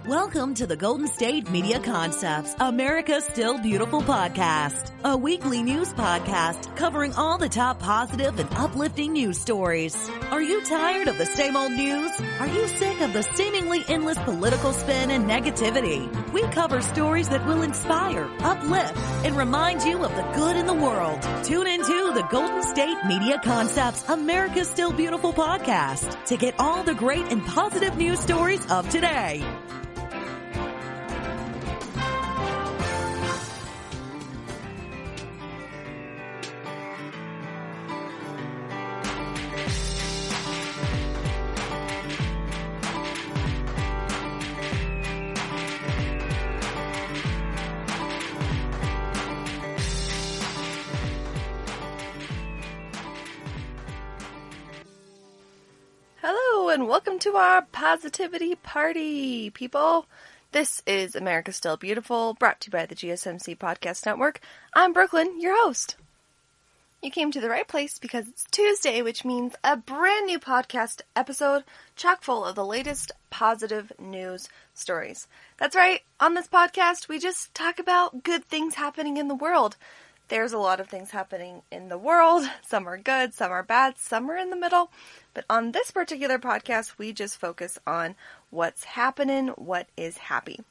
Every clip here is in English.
Welcome to the Golden State Media Concepts, America's Still Beautiful podcast, a weekly news podcast covering all the top positive and uplifting news stories. Are you tired of the same old news? Are you sick of the seemingly endless political spin and negativity? We cover stories that will inspire, uplift, and remind you of the good in the world. Tune into the Golden State Media Concepts, America's Still Beautiful podcast to get all the great and positive news stories of today. And welcome to our positivity party, people. This is America's Still Beautiful, brought to you by the GSMC Podcast Network. I'm Brooklyn, your host. You came to the right place because it's Tuesday, which means a brand new podcast episode chock full of the latest positive news stories. That's right, on this podcast, we just talk about good things happening in the world. There's a lot of things happening in the world. Some are good, some are bad, some are in the middle. But on this particular podcast, we just focus on what's happening, what is happy.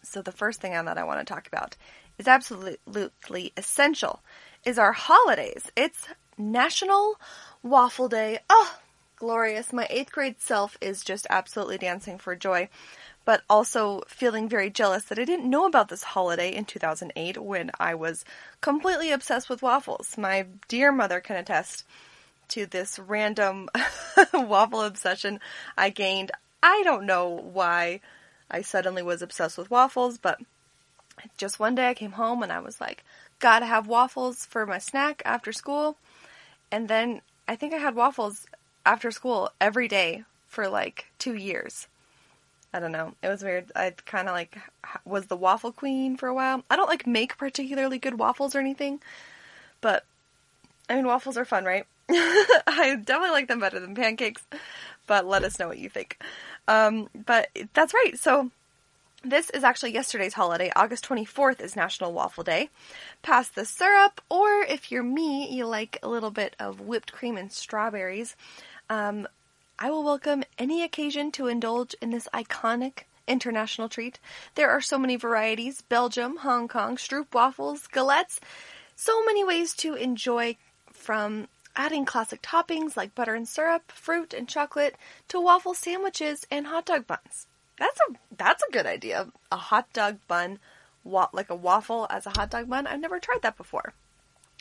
So the first thing that I want to talk about is absolutely essential, is our holidays. It's National Waffle Day. Oh, glorious. My 8th grade self is just absolutely dancing for joy, but also feeling very jealous that I didn't know about this holiday in 2008 when I was completely obsessed with waffles. My dear mother can attest to this random waffle obsession I gained. I don't know why I suddenly was obsessed with waffles, but just one day I came home and I was like, gotta have waffles for my snack after school. And then I think I had waffles after school every day for like 2 years. I don't know. It was weird. I kind of like was the waffle queen for a while. I don't like make particularly good waffles or anything, but I mean, waffles are fun, right? I definitely like them better than pancakes, but let us know what you think. But that's right. So this is actually yesterday's holiday. August 24th is National Waffle Day. Pass the syrup, or if you're me, you like a little bit of whipped cream and strawberries. I will welcome any occasion to indulge in this iconic international treat. There are so many varieties: Belgium, Hong Kong, stroop waffles, galettes. So many ways to enjoy, from adding classic toppings like butter and syrup, fruit and chocolate, to waffle sandwiches and hot dog buns. That's a good idea. A hot dog bun, like a waffle as a hot dog bun. I've never tried that before.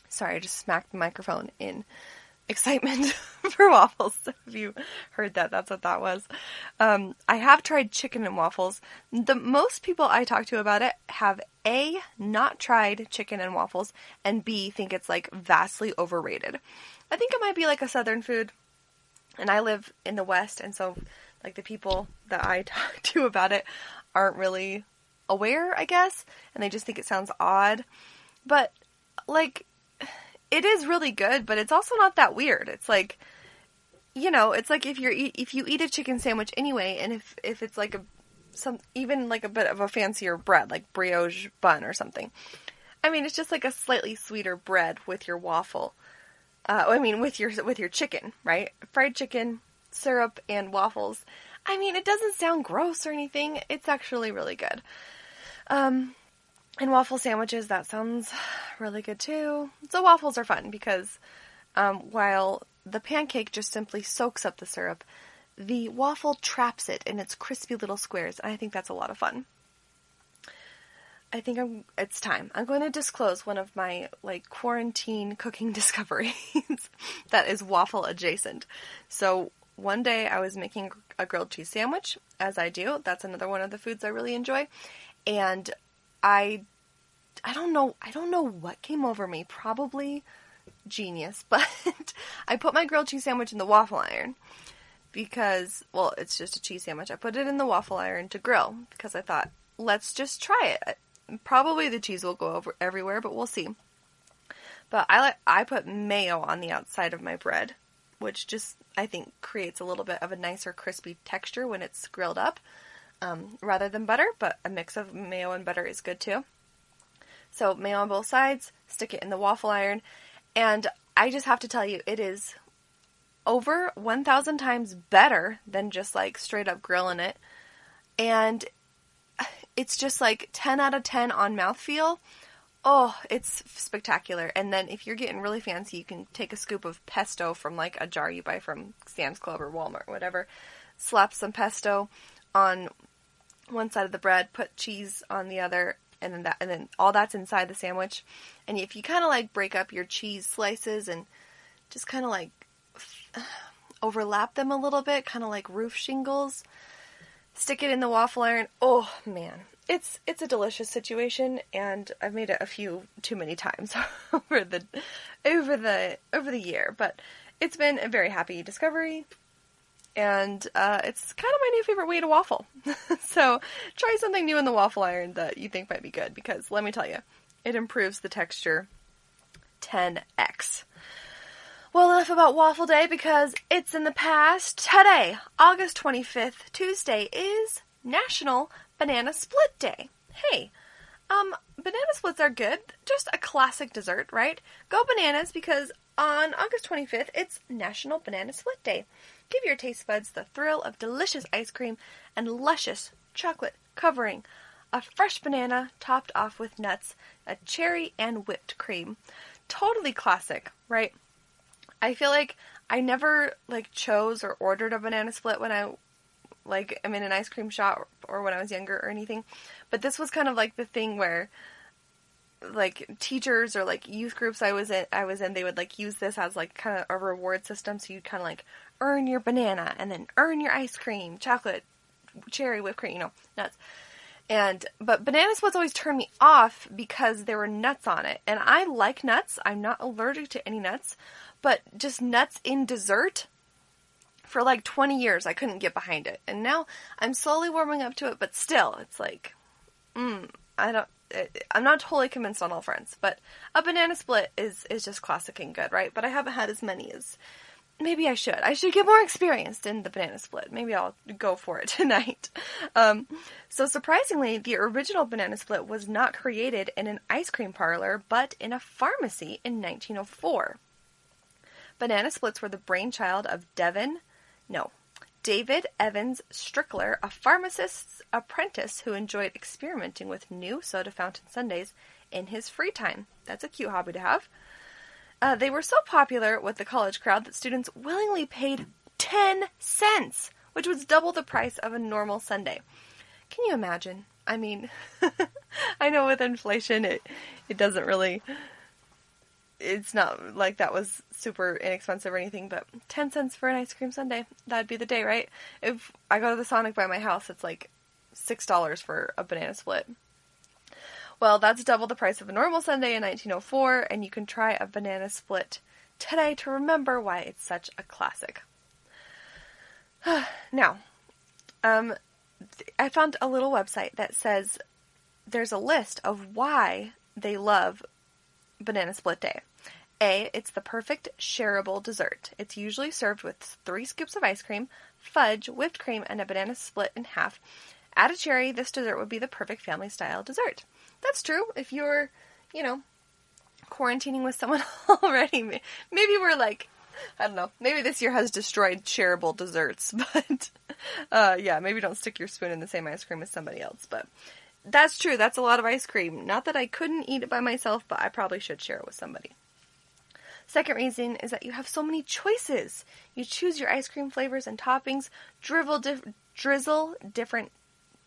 Sorry, I just smacked the microphone in excitement for waffles. If you heard that, that's what that was. I have tried chicken and waffles. The most people I talk to about it have A, not tried chicken and waffles, and B, think it's like vastly overrated. I think it might be like a southern food, and I live in the West, and so like the people that I talk to about it aren't really aware, I guess, and they just think it sounds odd. But like, it is really good, but it's also not that weird. It's like, you know, it's like if you eat a chicken sandwich anyway, and if it's like even like a bit of a fancier bread, like brioche bun or something. I mean, it's just like a slightly sweeter bread with your waffle. With your chicken, right? Fried chicken, syrup, and waffles. I mean, it doesn't sound gross or anything. It's actually really good. And waffle sandwiches, that sounds really good too. So waffles are fun because while the pancake just simply soaks up the syrup, the waffle traps it in its crispy little squares, and I think that's a lot of fun. I think it's time. I'm going to disclose one of my quarantine cooking discoveries that is waffle adjacent. So one day I was making a grilled cheese sandwich, as I do. That's another one of the foods I really enjoy. And I don't know what came over me. Probably genius, but I put my grilled cheese sandwich in the waffle iron because, well, it's just a cheese sandwich. I put it in the waffle iron to grill because I thought, let's just try it. Probably the cheese will go over everywhere, but we'll see. But I put mayo on the outside of my bread, which just, I think, creates a little bit of a nicer crispy texture when it's grilled up. rather than butter, but a mix of mayo and butter is good too. So mayo on both sides, stick it in the waffle iron, and I just have to tell you, it is over 1,000 times better than just like straight up grilling it. And it's just like 10 out of 10 on mouthfeel. Oh, it's spectacular. And then if you're getting really fancy, you can take a scoop of pesto from like a jar you buy from Sam's Club or Walmart, whatever. Slap some pesto on one side of the bread, put cheese on the other, and then all that's inside the sandwich. And if you kind of like break up your cheese slices and just kind of like overlap them a little bit, kind of like roof shingles, stick it in the waffle iron. Oh man, it's a delicious situation, and I've made it a few too many times over the year, but it's been a very happy discovery, and it's kind of my new favorite way to waffle. So try something new in the waffle iron that you think might be good, because let me tell you, it improves the texture 10x. Well, enough about Waffle Day, because it's in the past. Today, August 25th, Tuesday, is National Banana Split Day. Hey, banana splits are good. Just a classic dessert, right? Go bananas, because on August 25th, it's National Banana Split Day. Give your taste buds the thrill of delicious ice cream and luscious chocolate covering a fresh banana topped off with nuts, a cherry, and whipped cream. Totally classic, right? I feel like I never chose or ordered a banana split when I'm in an ice cream shop or when I was younger or anything. But this was kind of like the thing where teachers or youth groups I was in, they would use this as kind of a reward system. So you'd kind of earn your banana and then earn your ice cream, chocolate, cherry, whipped cream, nuts. But banana splits always turned me off because there were nuts on it. And I like nuts. I'm not allergic to any nuts. But just nuts in dessert, for 20 years, I couldn't get behind it. And now I'm slowly warming up to it, but still, it's I'm not totally convinced on all fronts. But a banana split is just classic and good, right? But I haven't had as many as maybe I should. I should get more experienced in the banana split. Maybe I'll go for it tonight. So surprisingly, the original banana split was not created in an ice cream parlor, but in a pharmacy in 1904. Banana splits were the brainchild of David Evans Strickler, a pharmacist's apprentice who enjoyed experimenting with new soda fountain sundaes in his free time. That's a cute hobby to have. They were so popular with the college crowd that students willingly paid 10 cents, which was double the price of a normal sundae. Can you imagine? I mean, I know with inflation it doesn't really... It's not like that was super inexpensive or anything, but 10 cents for an ice cream sundae, that'd be the day, right? If I go to the Sonic by my house, it's $6 for a banana split. Well, that's double the price of a normal sundae in 1904, and you can try a banana split today to remember why it's such a classic. Now, I found a little website that says there's a list of why they love Banana Split Day. A, it's the perfect shareable dessert. It's usually served with 3 scoops of ice cream, fudge, whipped cream, and a banana split in half. Add a cherry, this dessert would be the perfect family-style dessert. That's true. If you're, quarantining with someone already, maybe we're I don't know, maybe this year has destroyed shareable desserts, but, maybe don't stick your spoon in the same ice cream as somebody else, but that's true. That's a lot of ice cream. Not that I couldn't eat it by myself, but I probably should share it with somebody. Second reason is that you have so many choices. You choose your ice cream flavors and toppings, drizzle different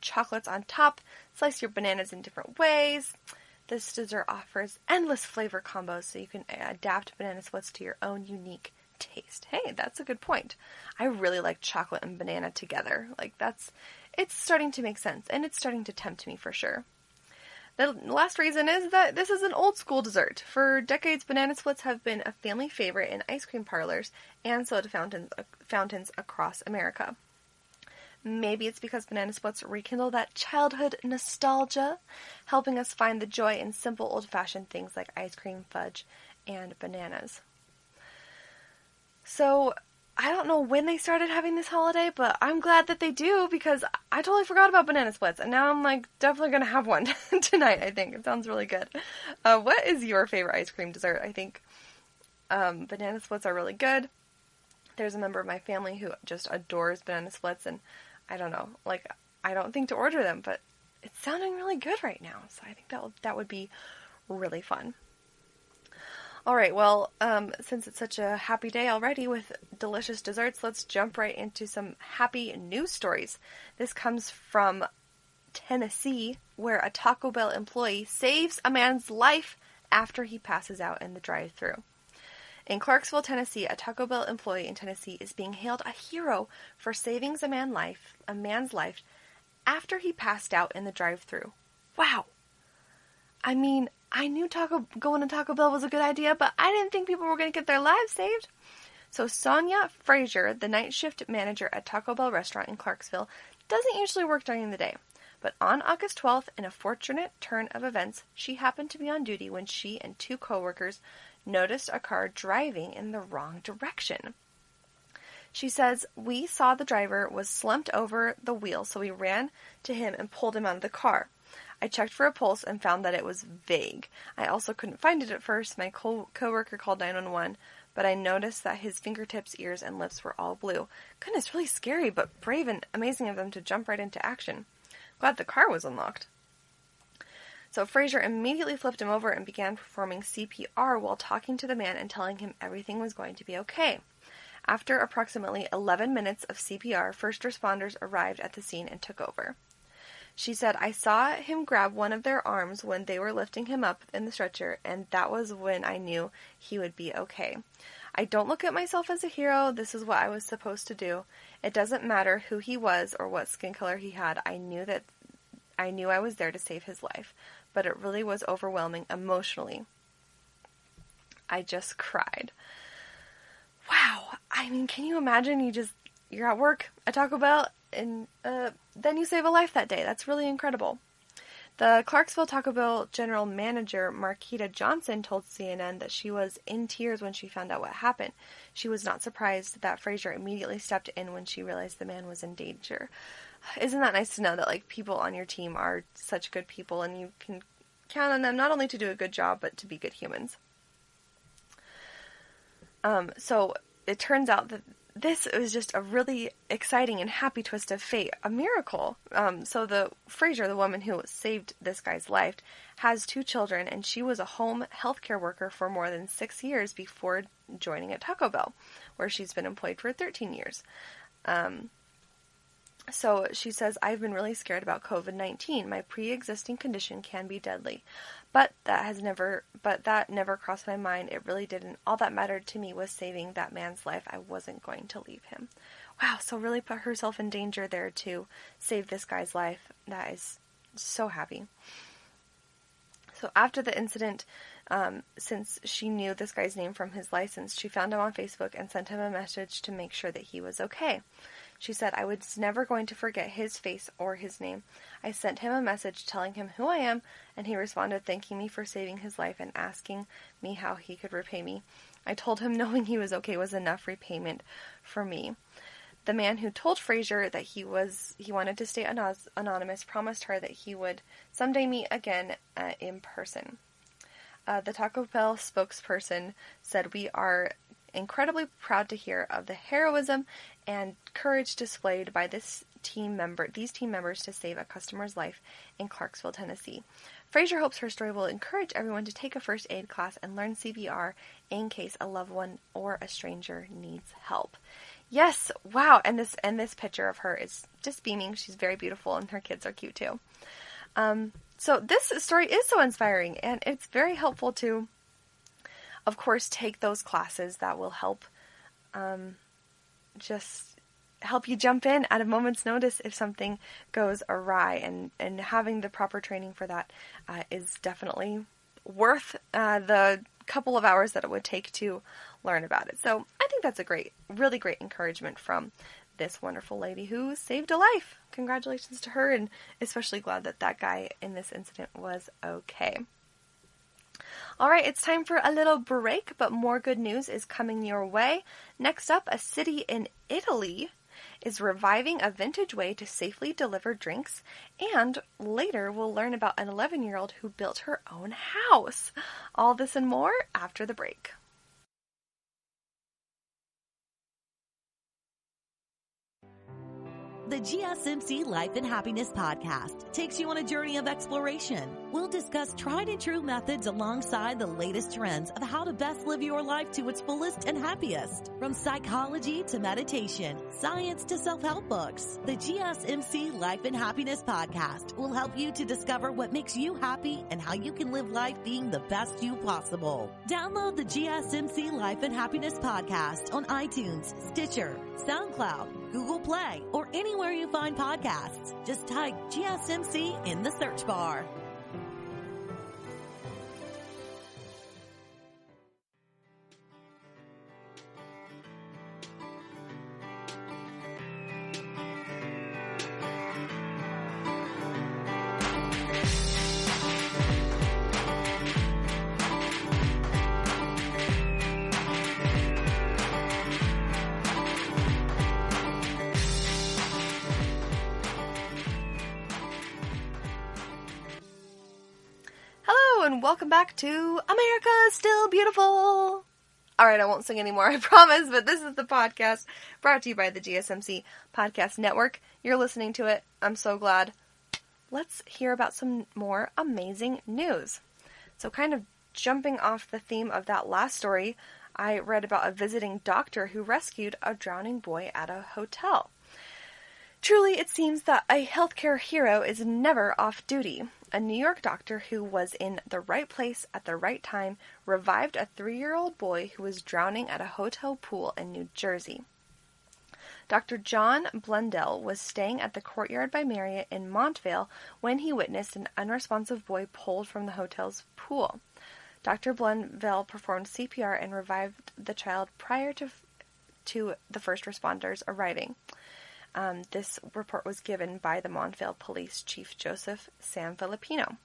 chocolates on top, slice your bananas in different ways. This dessert offers endless flavor combos so you can adapt banana splits to your own unique taste. Hey, that's a good point. I really like chocolate and banana together. It's starting to make sense, and it's starting to tempt me for sure. The last reason is that this is an old school dessert. For decades, banana splits have been a family favorite in ice cream parlors and soda fountains across America. Maybe it's because banana splits rekindle that childhood nostalgia, helping us find the joy in simple old-fashioned things like ice cream, fudge, and bananas. So, I don't know when they started having this holiday, but I'm glad that they do, because I totally forgot about banana splits, and now I'm like definitely gonna have one tonight. I think it sounds really good. What is your favorite ice cream dessert? I think banana splits are really good. There's a member of my family who just adores banana splits, and I don't know, like, I don't think to order them, but it's sounding really good right now, so I think that would be really fun. All right, well, since it's such a happy day already with delicious desserts, let's jump right into some happy news stories. This comes from Tennessee, where a Taco Bell employee saves a man's life after he passes out in the drive-thru. In Clarksville, Tennessee, a Taco Bell employee in Tennessee is being hailed a hero for saving a man's life after he passed out in the drive-thru. Wow. I mean, I knew going to Taco Bell was a good idea, but I didn't think people were going to get their lives saved. So Sonia Frazier, the night shift manager at Taco Bell restaurant in Clarksville, doesn't usually work during the day. But on August 12th, in a fortunate turn of events, she happened to be on duty when she and two coworkers noticed a car driving in the wrong direction. She says, "We saw the driver was slumped over the wheel, so we ran to him and pulled him out of the car. I checked for a pulse and found that it was vague. I also couldn't find it at first. My coworker called 911, but I noticed that his fingertips, ears, and lips were all blue. Goodness, really scary, but brave and amazing of them to jump right into action. Glad the car was unlocked." So Frazier immediately flipped him over and began performing CPR while talking to the man and telling him everything was going to be okay. After approximately 11 minutes of CPR, first responders arrived at the scene and took over. She said, "I saw him grab one of their arms when they were lifting him up in the stretcher, and that was when I knew he would be okay. I don't look at myself as a hero. This is what I was supposed to do. It doesn't matter who he was or what skin color he had. I knew I was there to save his life, but it really was overwhelming emotionally. I just cried." Wow. I mean, can you imagine you're at work at Taco Bell and then you save a life that day? That's really incredible. The Clarksville Taco Bell general manager, Marquita Johnson, told CNN that she was in tears when she found out what happened. She was not surprised that Frazier immediately stepped in when she realized the man was in danger. Isn't that nice to know that, like, people on your team are such good people and you can count on them not only to do a good job, but to be good humans? So it turns out that this was just a really exciting and happy twist of fate, a miracle. So the Frazier, the woman who saved this guy's life, has 2 children, and she was a home healthcare worker for more than 6 years before joining at Taco Bell, where she's been employed for 13 years. So she says, "I've been really scared about COVID-19. My pre-existing condition can be deadly. But that never crossed my mind. It really didn't. All that mattered to me was saving that man's life. I wasn't going to leave him." Wow, so really put herself in danger there to save this guy's life. That is so happy. So after the incident, since she knew this guy's name from his license, she found him on Facebook and sent him a message to make sure that he was okay. She said, "I was never going to forget his face or his name. I sent him a message telling him who I am, and he responded thanking me for saving his life and asking me how he could repay me. I told him knowing he was okay was enough repayment for me." The man who told Frazier that he wanted to stay anonymous promised her that he would someday meet again in person. The Taco Bell spokesperson said, "We are incredibly proud to hear of the heroism and courage displayed by these team members to save a customer's life in Clarksville, Tennessee. Frazier hopes her story will encourage everyone to take a first aid class and learn CPR in case a loved one or a stranger needs help." Yes, wow, and this picture of her is just beaming. She's very beautiful, and her kids are cute too. So this story is so inspiring, and it's very helpful to, of course, take those classes that will help just help you jump in at a moment's notice if something goes awry, and having the proper training for that is definitely worth the couple of hours that it would take to learn about it. So I think that's a really great encouragement from this wonderful lady who saved a life. Congratulations to her, and especially glad that guy in this incident was okay. All right, it's time for a little break, but more good news is coming your way. Next up, a city in Italy is reviving a vintage way to safely deliver drinks, and later we'll learn about an 11-year-old who built her own house. All this and more after the break. The GSMC Life and Happiness podcast takes you on a journey of exploration. We'll discuss tried and true methods alongside the latest trends of how to best live your life to its fullest and happiest. From psychology to meditation, science to self-help books, the GSMC Life and Happiness podcast will help you to discover what makes you happy and how you can live life being the best you possible. Download the GSMC Life and Happiness podcast on iTunes, Stitcher, SoundCloud, Google Play, or anywhere you find podcasts. Just type GSMC in the search bar. And welcome back to America's Still Beautiful. Alright, I won't sing anymore, I promise, but this is the podcast brought to you by the GSMC Podcast Network. You're listening to it. I'm so glad. Let's hear about some more amazing news. So kind of jumping off the theme of that last story, I read about a visiting doctor who rescued a drowning boy at a hotel. Truly, it seems that a healthcare hero is never off duty. A New York doctor who was in the right place at the right time revived a 3-year-old boy who was drowning at a hotel pool in New Jersey. Dr. John Blundell was staying at the Courtyard by Marriott in Montvale when he witnessed an unresponsive boy pulled from the hotel's pool. Dr. Blundell performed CPR and revived the child prior to the first responders arriving. This report was given by the Montvale Police Chief Joseph Sanfilippo.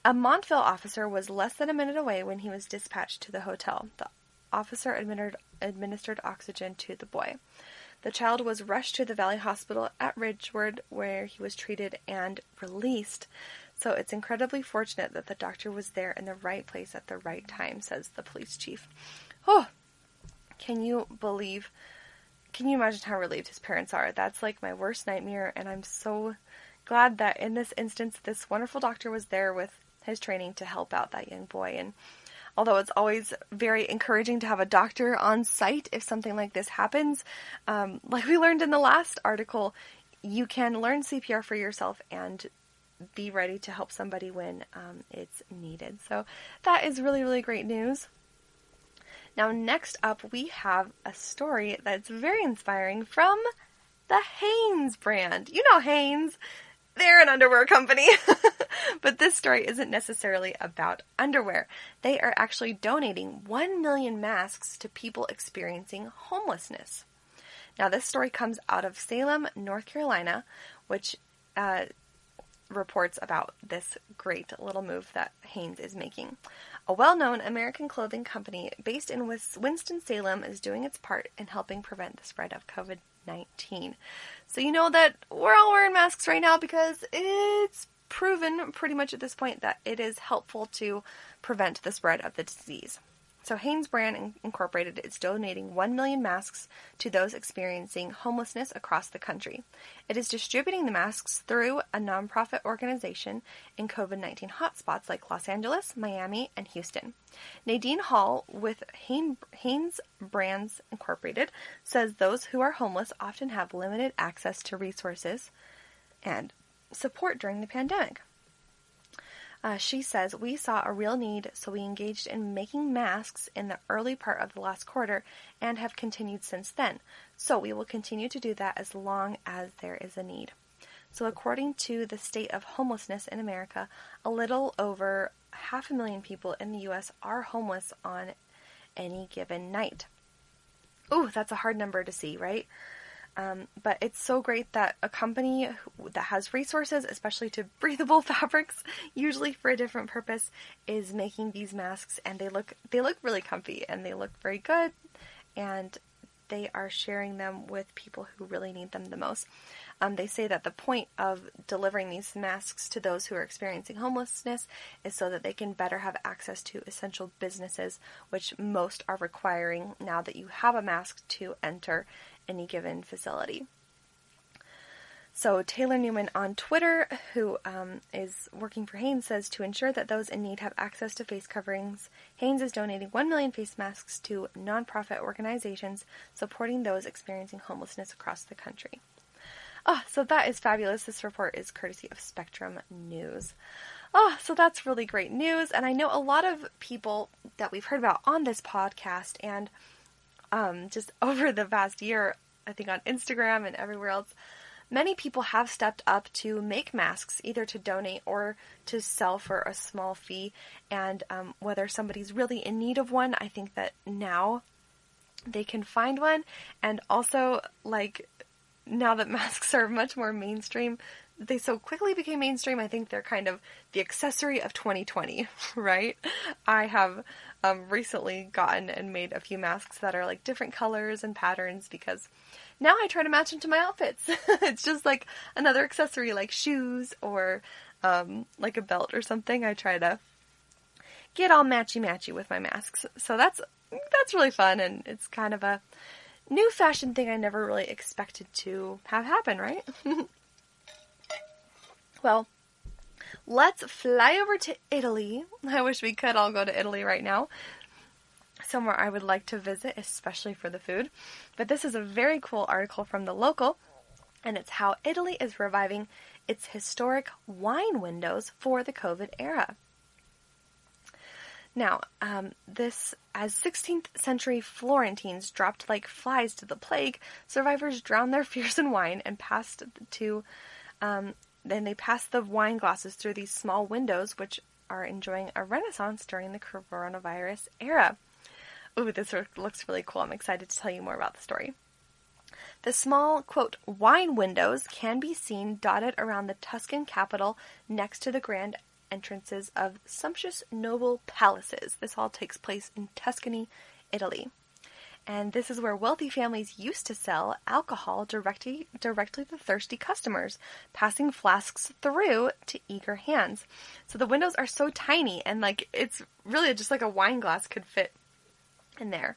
A Montvale officer was less than a minute away when he was dispatched to the hotel. The officer administered oxygen to the boy. The child was rushed to the Valley Hospital at Ridgewood, where he was treated and released. So it's incredibly fortunate that the doctor was there in the right place at the right time, says the police chief. Oh, can you imagine how relieved his parents are? That's like my worst nightmare, and I'm so glad that in this instance, this wonderful doctor was there with his training to help out that young boy. And although it's always very encouraging to have a doctor on site if something like this happens, like we learned in the last article, you can learn CPR for yourself and be ready to help somebody when it's needed. So that is really, really great news. Now, next up, we have a story that's very inspiring from the Hanes brand. You know Hanes. They're an underwear company. But this story isn't necessarily about underwear. They are actually donating 1 million masks to people experiencing homelessness. Now, this story comes out of Salem, North Carolina, which reports about this great little move that Hanes is making. A well-known American clothing company based in Winston-Salem is doing its part in helping prevent the spread of COVID-19. So you know that we're all wearing masks right now because it's proven pretty much at this point that it is helpful to prevent the spread of the disease. So Hanes Brand Incorporated is donating 1 million masks to those experiencing homelessness across the country. It is distributing the masks through a nonprofit organization in COVID-19 hotspots like Los Angeles, Miami, and Houston. Nadine Hall with Hanes Brands Incorporated says those who are homeless often have limited access to resources and support during the pandemic. She says, we saw a real need, so we engaged in making masks in the early part of the last quarter and have continued since then. So we will continue to do that as long as there is a need. So according to the state of homelessness in America, a little over 500,000 people in the U.S. are homeless on any given night. Ooh, that's a hard number to see, right? But it's so great that a company that has resources, especially to breathable fabrics, usually for a different purpose, is making these masks, and they look really comfy and they look very good, and they are sharing them with people who really need them the most. They say that the point of delivering these masks to those who are experiencing homelessness is so that they can better have access to essential businesses, which most are requiring now that you have a mask to enter any given facility. So Taylor Newman on Twitter, who is working for Hanes, says to ensure that those in need have access to face coverings, Hanes is donating 1 million face masks to nonprofit organizations supporting those experiencing homelessness across the country. Oh, so that is fabulous. This report is courtesy of Spectrum News. Oh, so that's really great news. And I know a lot of people that we've heard about on this podcast and just over the past year, I think on Instagram and everywhere else, many people have stepped up to make masks, either to donate or to sell for a small fee. And whether somebody's really in need of one, I think that now they can find one. And also, like, now that masks are much more mainstream, they so quickly became mainstream, I think they're kind of the accessory of 2020, right? I have recently gotten and made a few masks that are like different colors and patterns because now I try to match them to my outfits. It's just like another accessory like shoes or like a belt or something. I try to get all matchy-matchy with my masks. So that's really fun, and it's kind of a new fashion thing I never really expected to have happen, right? Well, let's fly over to Italy. I wish we could all go to Italy right now. Somewhere I would like to visit, especially for the food. But this is a very cool article from The Local, and it's how Italy is reviving its historic wine windows for the COVID era. Now, as 16th century Florentines dropped like flies to the plague, survivors drowned their fears in wine and then they passed the wine glasses through these small windows, which are enjoying a renaissance during the coronavirus era. Ooh, this looks really cool. I'm excited to tell you more about the story. The small, quote, wine windows can be seen dotted around the Tuscan capital next to the grand entrances of sumptuous noble palaces. This all takes place in Tuscany, Italy. And this is where wealthy families used to sell alcohol directly to thirsty customers, passing flasks through to eager hands. So the windows are so tiny, and like it's really just like a wine glass could fit in there.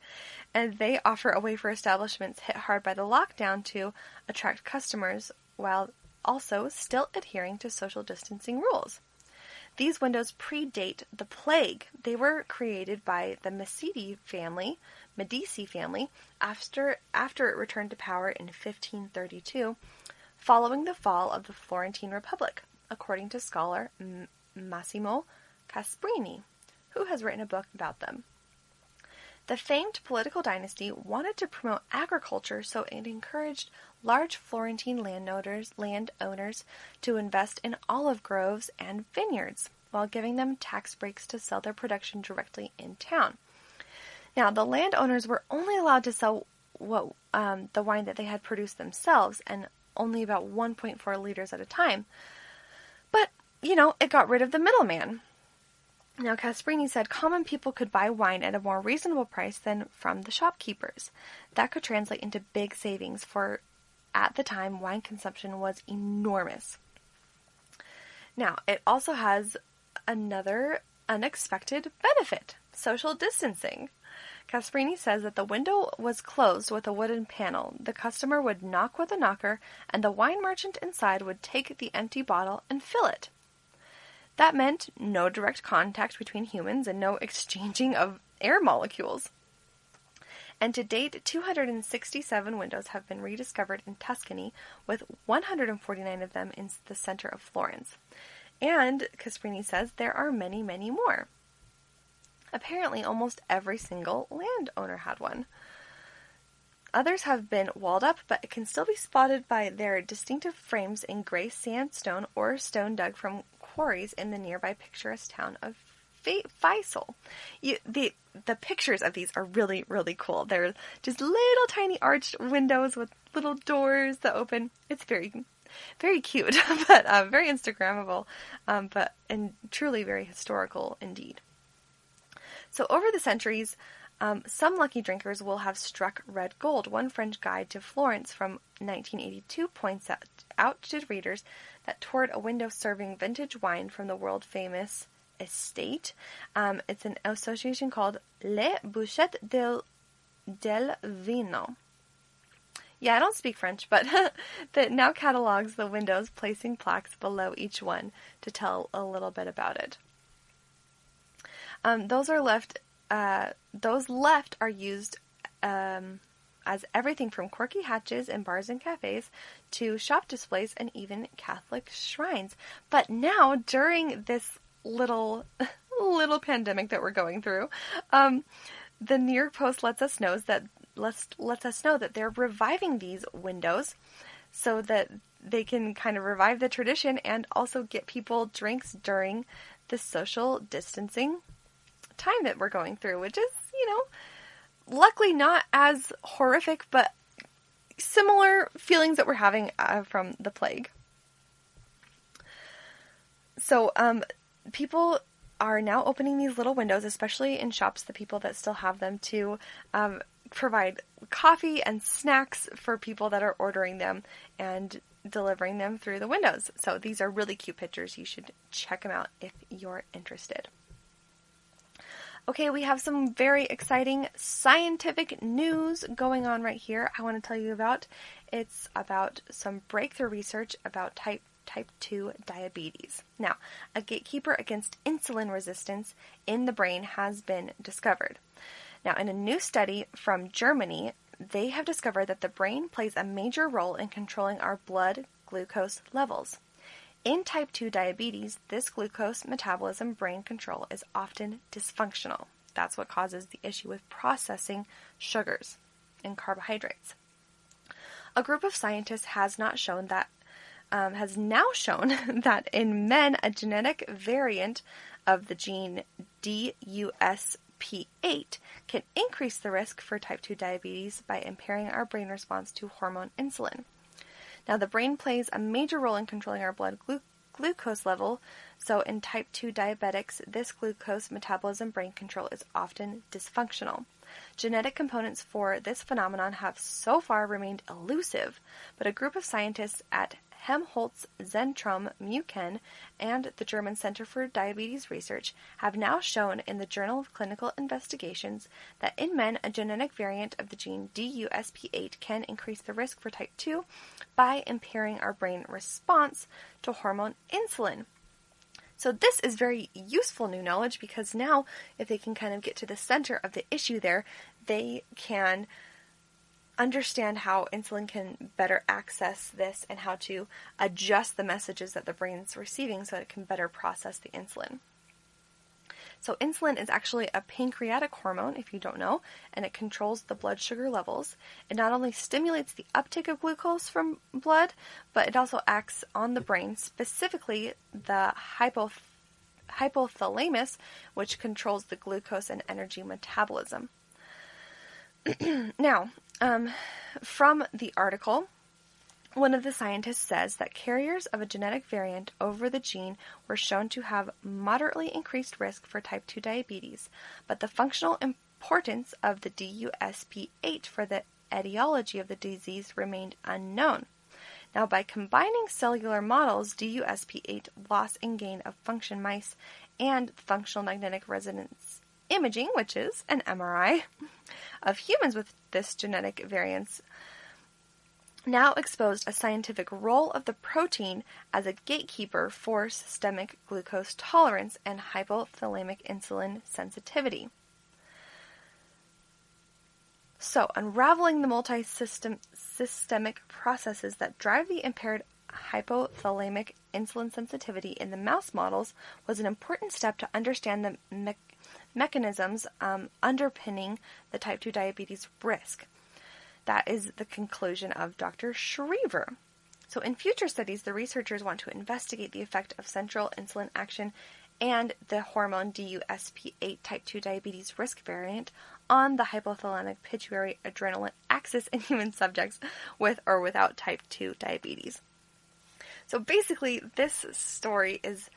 And they offer a way for establishments hit hard by the lockdown to attract customers while also still adhering to social distancing rules. These windows predate the plague. They were created by the Medici family after it returned to power in 1532, following the fall of the Florentine Republic, according to scholar Massimo Casprini, who has written a book about them. The famed political dynasty wanted to promote agriculture, so it encouraged large Florentine landowners to invest in olive groves and vineyards, while giving them tax breaks to sell their production directly in town. Now, the landowners were only allowed to sell the wine that they had produced themselves, and only about 1.4 liters at a time. But, it got rid of the middleman. Now, Casprini said common people could buy wine at a more reasonable price than from the shopkeepers. That could translate into big savings, for at the time, wine consumption was enormous. Now, it also has another unexpected benefit: social distancing. Casprini says that the window was closed with a wooden panel. The customer would knock with a knocker, and the wine merchant inside would take the empty bottle and fill it. That meant no direct contact between humans and no exchanging of air molecules. And to date, 267 windows have been rediscovered in Tuscany, with 149 of them in the center of Florence. And, Casprini says, there are many, many more. Apparently, almost every single landowner had one. Others have been walled up, but it can still be spotted by their distinctive frames in gray sandstone or stone dug from quarries in the nearby picturesque town of Faisal. The pictures of these are really, really cool. They're just little tiny arched windows with little doors that open. It's very, very cute, but very Instagrammable, and truly very historical indeed. So over the centuries, some lucky drinkers will have struck red gold. One French guide to Florence from 1982 points out to readers that toward a window serving vintage wine from the world-famous estate. It's an association called Les Bouchettes del Vino. Yeah, I don't speak French, but that now catalogs the windows, placing plaques below each one to tell a little bit about it. Those left are used as everything from quirky hatches in bars and cafes to shop displays and even Catholic shrines. But now, during this little pandemic that we're going through, the New York Post lets us know that they're reviving these windows so that they can kind of revive the tradition and also get people drinks during the social distancing time that we're going through, which is, luckily not as horrific, but similar feelings that we're having from the plague. So, people are now opening these little windows, especially in shops, the people that still have them, to provide coffee and snacks for people that are ordering them and delivering them through the windows. So these are really cute pictures. You should check them out if you're interested. Okay, we have some very exciting scientific news going on right here I want to tell you about. It's about some breakthrough research about type 2 diabetes. Now, a gatekeeper against insulin resistance in the brain has been discovered. Now, in a new study from Germany, they have discovered that the brain plays a major role in controlling our blood glucose levels. In type 2 diabetes, this glucose metabolism brain control is often dysfunctional. That's what causes the issue with processing sugars and carbohydrates. A group of scientists has now shown that in men, a genetic variant of the gene DUSP8 can increase the risk for type 2 diabetes by impairing our brain response to hormone insulin. Now, the brain plays a major role in controlling our blood glucose level, so in type 2 diabetics, this glucose metabolism brain control is often dysfunctional. Genetic components for this phenomenon have so far remained elusive, but a group of scientists at Helmholtz-Zentrum Muken and the German Center for Diabetes Research have now shown in the Journal of Clinical Investigations that in men, a genetic variant of the gene DUSP8 can increase the risk for type 2 by impairing our brain response to hormone insulin. So this is very useful new knowledge, because now if they can kind of get to the center of the issue there, they can understand how insulin can better access this and how to adjust the messages that the brain's receiving so that it can better process the insulin. So insulin is actually a pancreatic hormone, if you don't know, and it controls the blood sugar levels. It not only stimulates the uptake of glucose from blood, but it also acts on the brain, specifically the hypothalamus, which controls the glucose and energy metabolism. Now, from the article, one of the scientists says that carriers of a genetic variant over the gene were shown to have moderately increased risk for type 2 diabetes, but the functional importance of the DUSP8 for the etiology of the disease remained unknown. Now, by combining cellular models, DUSP8 loss and gain of function mice and functional magnetic resonance imaging, which is an MRI, of humans with this genetic variance, now exposed a scientific role of the protein as a gatekeeper for systemic glucose tolerance and hypothalamic insulin sensitivity. So, unraveling the multi-systemic processes that drive the impaired hypothalamic insulin sensitivity in the mouse models was an important step to understand the mechanisms underpinning the type 2 diabetes risk. That is the conclusion of Dr. Shriver. So in future studies, the researchers want to investigate the effect of central insulin action and the hormone DUSP8 type 2 diabetes risk variant on the hypothalamic pituitary adrenaline axis in human subjects with or without type 2 diabetes. So basically, this story is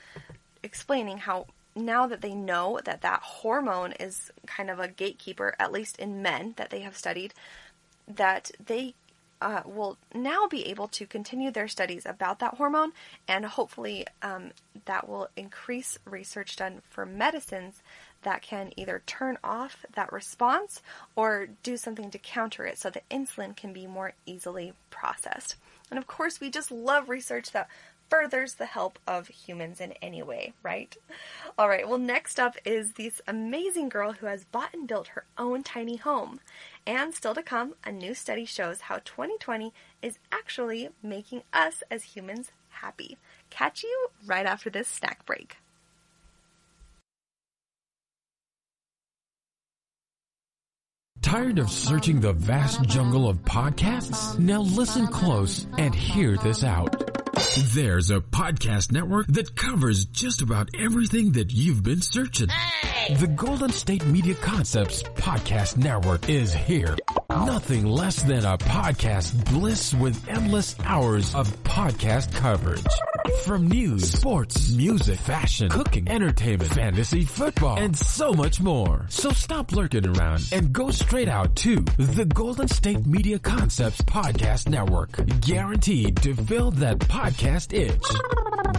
explaining how now that they know that that hormone is kind of a gatekeeper, at least in men that they have studied, that they will now be able to continue their studies about that hormone, and hopefully that will increase research done for medicines that can either turn off that response or do something to counter it so the insulin can be more easily processed. And of course, we just love research that furthers the help of humans in any way, right? All right, well, next up is this amazing girl who has bought and built her own tiny home. And still to come, a new study shows how 2020 is actually making us as humans happy. Catch you right after this snack break. Tired of searching the vast jungle of podcasts? Now listen close and hear this out. There's a podcast network that covers just about everything that you've been searching. Hey! The Golden State Media Concepts Podcast Network is here. Nothing less than a podcast bliss with endless hours of podcast coverage. From news, sports, music, fashion, cooking, entertainment, fantasy, football, and so much more. So stop lurking around and go straight out to the Golden State Media Concepts Podcast Network. Guaranteed to fill that podcast itch.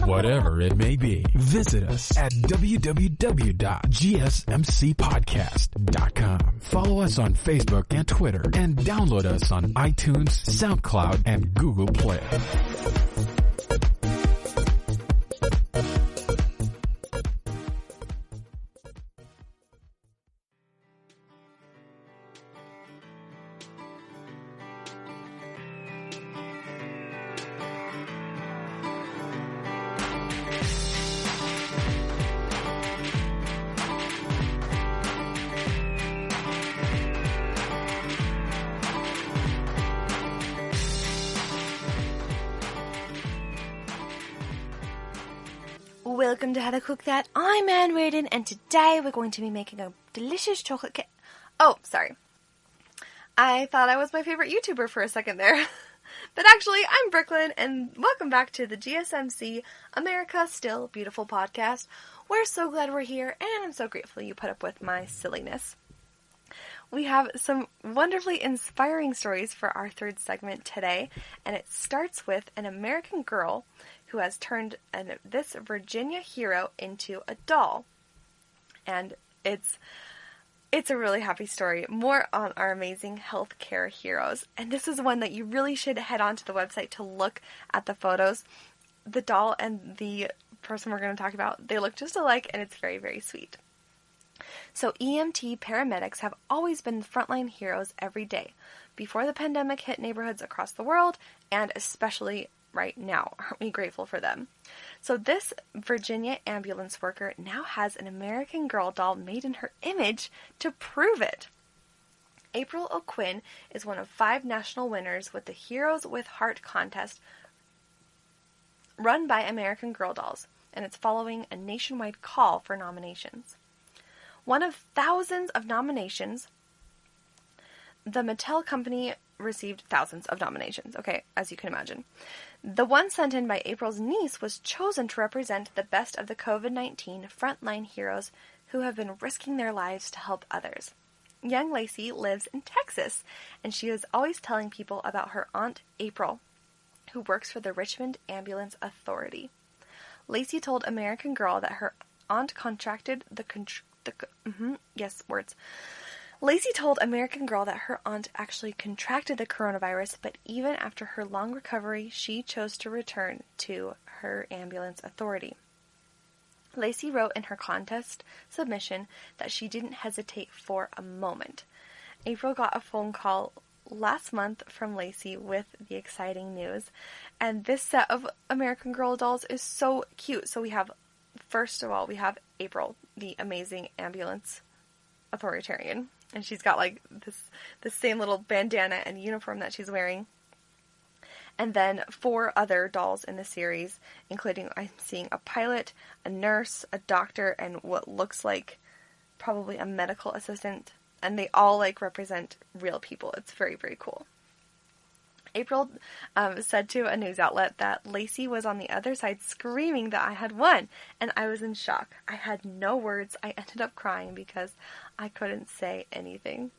Whatever it may be. Visit us at www.gsmcpodcast.com. Follow us on Facebook and Twitter, and download us on iTunes, SoundCloud, and Google Play. Welcome to How to Cook That. I'm Ann Reardon, and today we're going to be making a delicious chocolate cake. Oh, sorry. I thought I was my favorite YouTuber for a second there. But actually, I'm Brooklyn, and welcome back to the GSMC America Still Beautiful podcast. We're so glad we're here, and I'm so grateful you put up with my silliness. We have some wonderfully inspiring stories for our third segment today, and it starts with an American girl who has turned this Virginia hero into a doll. And it's a really happy story. More on our amazing healthcare heroes. And this is one that you really should head on to the website to look at the photos. The doll and the person we're going to talk about, they look just alike, and it's very, very sweet. So EMT paramedics have always been the frontline heroes every day, before the pandemic hit neighborhoods across the world, and especially right now. Aren't we grateful for them? So this Virginia ambulance worker now has an American Girl doll made in her image to prove it. April O'Quinn is one of 5 national winners with the Heroes with Heart contest run by American Girl Dolls, and it's following a nationwide call for nominations. One of thousands of nominations, the Mattel company received thousands of nominations, okay, as you can imagine. The one sent in by April's niece was chosen to represent the best of the COVID-19 frontline heroes who have been risking their lives to help others. Young Lacey lives in Texas, and she is always telling people about her Aunt April, who works for the Richmond Ambulance Authority. Lacey told American Girl that her aunt contracted Lacey told American Girl that her aunt actually contracted the coronavirus, but even after her long recovery, she chose to return to her ambulance authority. Lacey wrote in her contest submission that she didn't hesitate for a moment. April got a phone call last month from Lacey with the exciting news, and this set of American Girl dolls is so cute. So we have, first of all, we have April, the amazing ambulance authoritarian, and she's got like this same little bandana and uniform that she's wearing. And then 4 other dolls in the series, including I'm seeing a pilot, a nurse, a doctor, and what looks like probably a medical assistant. And they all represent real people. It's very, very cool. April said to a news outlet that Lacey was on the other side screaming that I had won, and I was in shock. I had no words. I ended up crying because I couldn't say anything.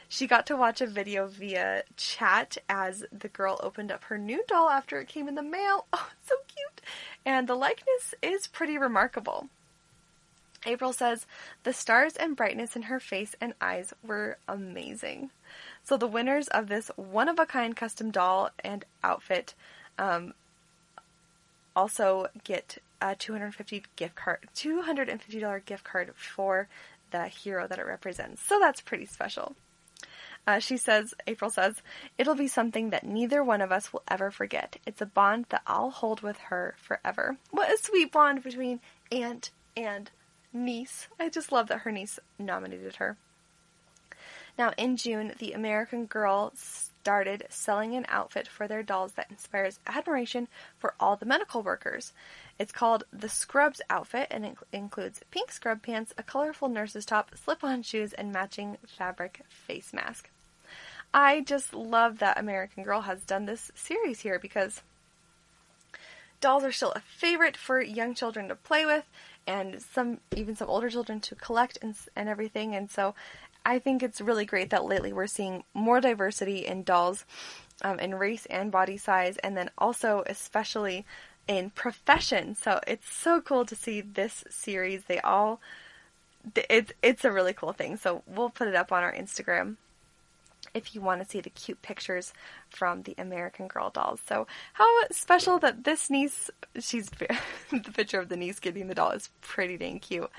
She got to watch a video via chat as the girl opened up her new doll after it came in the mail. Oh, it's so cute. And the likeness is pretty remarkable. April says the stars and brightness in her face and eyes were amazing. So the winners of this one-of-a-kind custom doll and outfit also get a $250 gift card for the hero that it represents. So that's pretty special. April says, it'll be something that neither one of us will ever forget. It's a bond that I'll hold with her forever. What a sweet bond between aunt and niece. I just love that her niece nominated her. Now, in June, the American Girl started selling an outfit for their dolls that inspires admiration for all the medical workers. It's called the Scrubs outfit, and it includes pink scrub pants, a colorful nurse's top, slip-on shoes, and matching fabric face mask. I just love that American Girl has done this series here because dolls are still a favorite for young children to play with, and even some older children to collect and everything. And so I think it's really great that lately we're seeing more diversity in dolls in race and body size, and then also especially in profession. So it's so cool to see this series. It's a really cool thing. So we'll put it up on our Instagram if you want to see the cute pictures from the American Girl dolls. So how special that this niece, the picture of the niece getting the doll is pretty dang cute.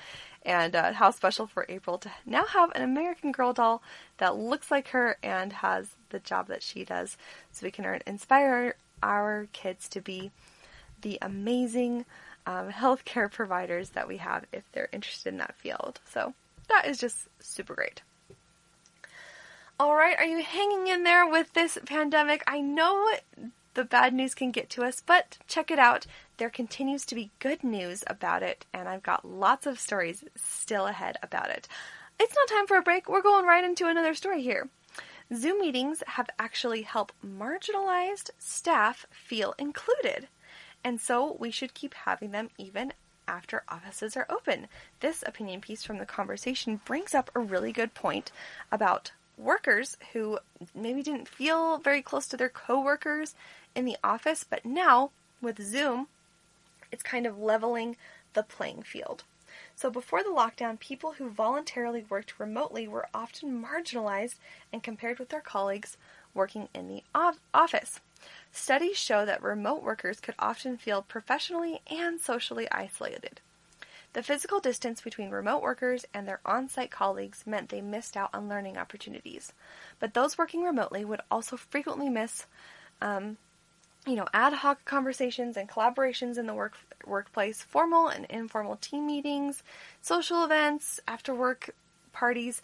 And how special for April to now have an American Girl doll that looks like her and has the job that she does, so we can inspire our kids to be the amazing healthcare providers that we have if they're interested in that field. So that is just super great. All right, are you hanging in there with this pandemic? I know the bad news can get to us, but check it out. There continues to be good news about it, and I've got lots of stories still ahead about it. It's not time for a break. We're going right into another story here. Zoom meetings have actually helped marginalized staff feel included, and so we should keep having them even after offices are open. This opinion piece from The Conversation brings up a really good point about workers who maybe didn't feel very close to their coworkers in the office, but now with Zoom, it's kind of leveling the playing field. So before the lockdown, people who voluntarily worked remotely were often marginalized and compared with their colleagues working in the office. Studies show that remote workers could often feel professionally and socially isolated. The physical distance between remote workers and their on-site colleagues meant they missed out on learning opportunities. But those working remotely would also frequently miss ad hoc conversations and collaborations in the workplace, formal and informal team meetings, social events, after-work parties,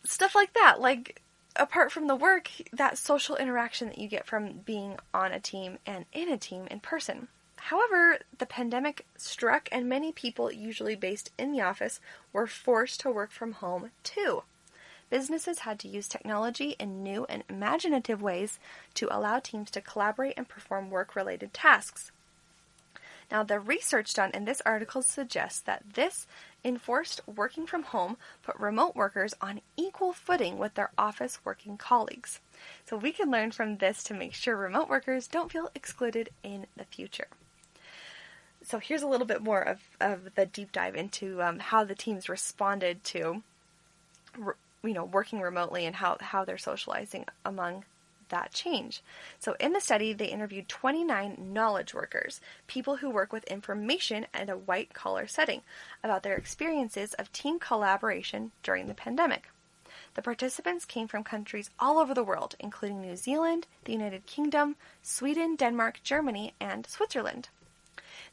stuff like that. Like, apart from the work, that social interaction that you get from being on a team and in a team in person. However, the pandemic struck, and many people usually based in the office were forced to work from home too. Businesses had to use technology in new and imaginative ways to allow teams to collaborate and perform work-related tasks. Now, the research done in this article suggests that this enforced working from home put remote workers on equal footing with their office working colleagues. So we can learn from this to make sure remote workers don't feel excluded in the future. So here's a little bit more of the deep dive into how the teams responded to working remotely and how they're socializing among that change. So in the study, they interviewed 29 knowledge workers, people who work with information in a white-collar setting, about their experiences of team collaboration during the pandemic. The participants came from countries all over the world, including New Zealand, the United Kingdom, Sweden, Denmark, Germany, and Switzerland.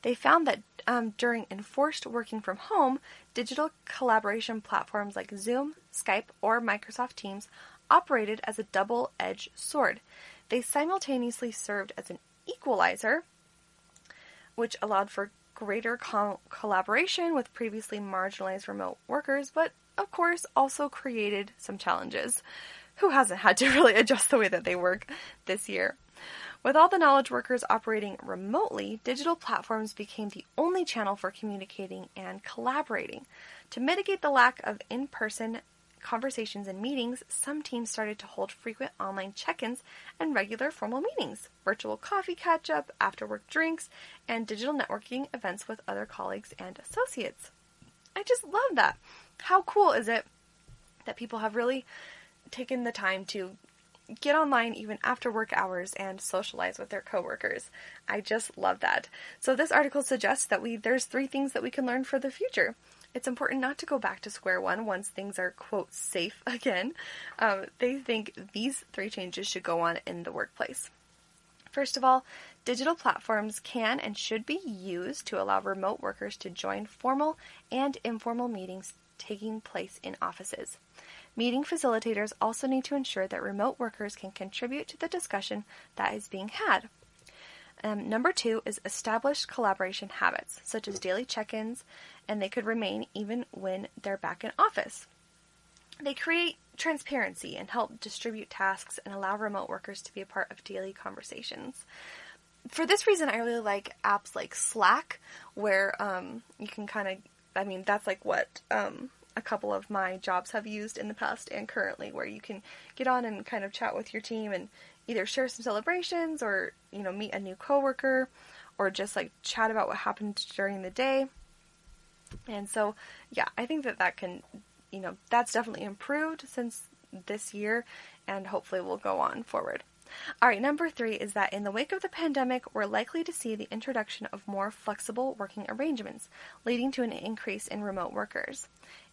They found that during enforced working from home, digital collaboration platforms like Zoom, Skype, or Microsoft Teams operated as a double-edged sword. They simultaneously served as an equalizer, which allowed for greater collaboration with previously marginalized remote workers, but of course also created some challenges. Who hasn't had to really adjust the way that they work this year? With all the knowledge workers operating remotely, digital platforms became the only channel for communicating and collaborating. To mitigate the lack of in-person conversations and meetings, some teams started to hold frequent online check-ins and regular formal meetings, virtual coffee catch-up, after-work drinks, and digital networking events with other colleagues and associates. I just love that. How cool is it that people have really taken the time to get online even after work hours and socialize with their coworkers? I just love that. So this article suggests that there's 3 things that we can learn for the future. It's important not to go back to square one once things are, quote, safe again. They think these 3 changes should go on in the workplace. First of all, digital platforms can and should be used to allow remote workers to join formal and informal meetings taking place in offices. Meeting facilitators also need to ensure that remote workers can contribute to the discussion that is being had. Number 2 is establish collaboration habits, such as daily check-ins, and they could remain even when they're back in office. They create transparency and help distribute tasks and allow remote workers to be a part of daily conversations. For this reason, I really like apps like Slack, where you can that's like what a couple of my jobs have used in the past and currently, where you can get on and kind of chat with your team and either share some celebrations or, meet a new coworker or just like chat about what happened during the day. And so, yeah, I think that can, that's definitely improved since this year and hopefully will go on forward. All right, number 3 is that in the wake of the pandemic, we're likely to see the introduction of more flexible working arrangements, leading to an increase in remote workers.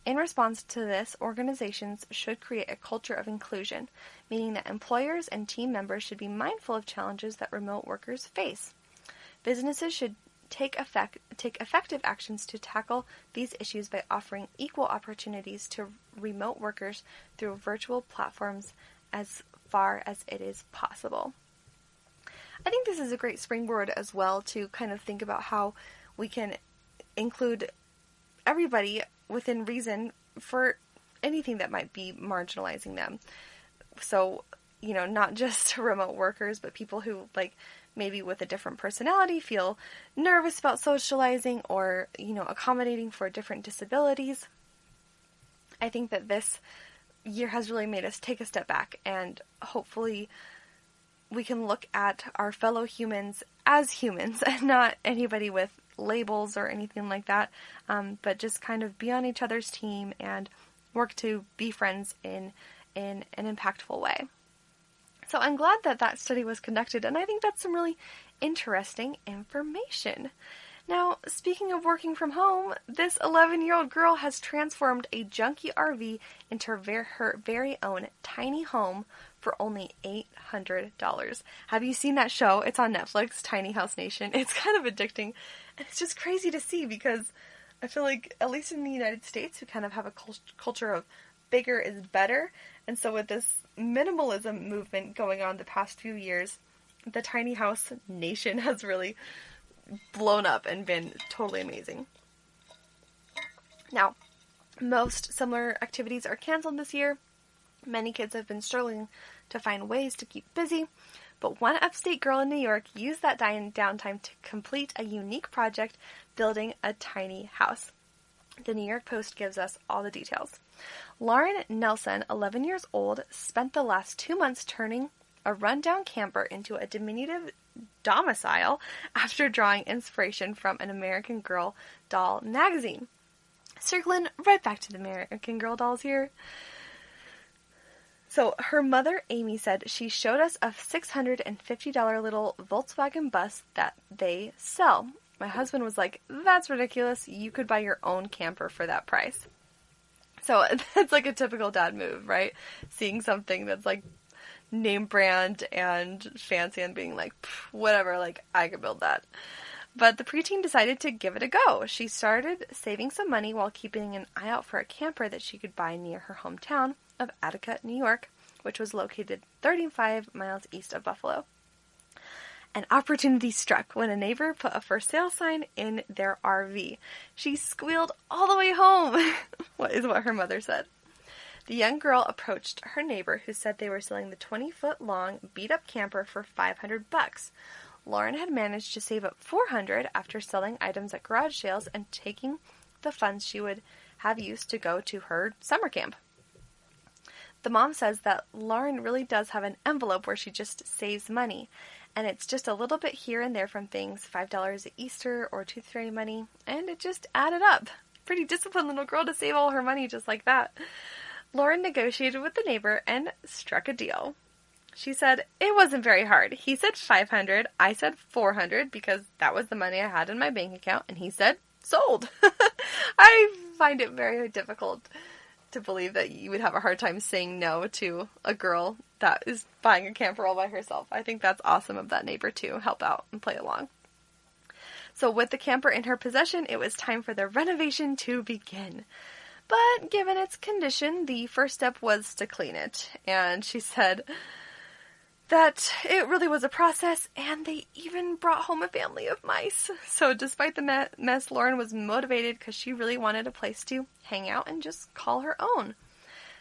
In response to this, organizations should create a culture of inclusion, meaning that employers and team members should be mindful of challenges that remote workers face. Businesses should take effective actions to tackle these issues by offering equal opportunities to remote workers through virtual platforms as far as it is possible. I think this is a great springboard as well to kind of think about how we can include everybody within reason for anything that might be marginalizing them. So, not just remote workers, but people who, maybe with a different personality feel nervous about socializing or, accommodating for different disabilities. I think that this year has really made us take a step back, and hopefully we can look at our fellow humans as humans and not anybody with labels or anything like that, but just kind of be on each other's team and work to be friends in an impactful way. So I'm glad that study was conducted, and I think that's some really interesting information. Now, speaking of working from home, this 11-year-old girl has transformed a junky RV into her very own tiny home for only $800. Have you seen that show? It's on Netflix, Tiny House Nation. It's kind of addicting, and it's just crazy to see because I feel like, at least in the United States, we kind of have a culture of bigger is better, and so with this minimalism movement going on the past few years, the Tiny House Nation has really blown up and been totally amazing. Now, most similar activities are canceled this year. Many kids have been struggling to find ways to keep busy, but one upstate girl in New York used that downtime to complete a unique project building a tiny house. The New York Post gives us all the details. Lauren Nelson, 11 years old, spent the last 2 months turning a rundown camper into a diminutive domicile after drawing inspiration from an American Girl doll magazine. Circling right back to the American Girl dolls here. So her mother, Amy, said she showed us a $650 little Volkswagen bus that they sell. My husband was like, that's ridiculous. You could buy your own camper for that price. So that's like a typical dad move, right? Seeing something that's like name brand and fancy and being like, whatever, like I could build that. But the preteen decided to give it a go. She started saving some money while keeping an eye out for a camper that she could buy near her hometown of Attica, New York, which was located 35 miles east of Buffalo. An opportunity struck when a neighbor put a for sale sign in their RV. She squealed all the way home, what her mother said. The young girl approached her neighbor, who said they were selling the 20-foot-long beat-up camper for $500. Lauren had managed to save up $400 after selling items at garage sales and taking the funds she would have used to go to her summer camp. The mom says that Lauren really does have an envelope where she just saves money, and it's just a little bit here and there from things, $5 at Easter or tooth fairy money, and it just added up. Pretty disciplined little girl to save all her money just like that. Lauren negotiated with the neighbor and struck a deal. She said, "It wasn't very hard. He said $500. I said $400 because that was the money I had in my bank account. And he said, sold." I find it very difficult to believe that you would have a hard time saying no to a girl that is buying a camper all by herself. I think that's awesome of that neighbor to help out and play along. So with the camper in her possession, it was time for the renovation to begin. But given its condition, the first step was to clean it. And she said that it really was a process, and they even brought home a family of mice. So despite the mess, Lauren was motivated because she really wanted a place to hang out and just call her own.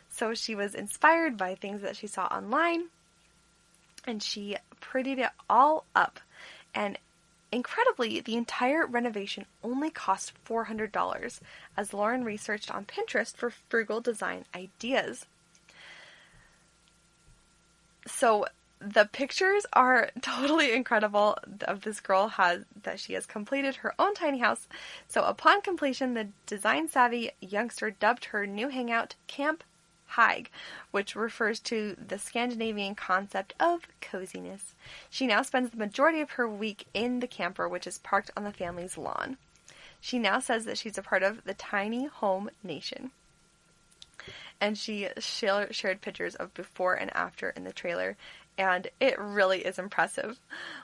So she was inspired by things that she saw online, and she prettied it all up. And incredibly, the entire renovation only cost $400, as Lauren researched on Pinterest for frugal design ideas. So the pictures are totally incredible of this girl that she has completed her own tiny house. So upon completion, the design-savvy youngster dubbed her new hangout Camp Haig, which refers to the Scandinavian concept of coziness. She now spends the majority of her week in the camper, which is parked on the family's lawn. She now says that she's a part of the tiny home nation. And she shared pictures of before and after in the trailer, and it really is impressive.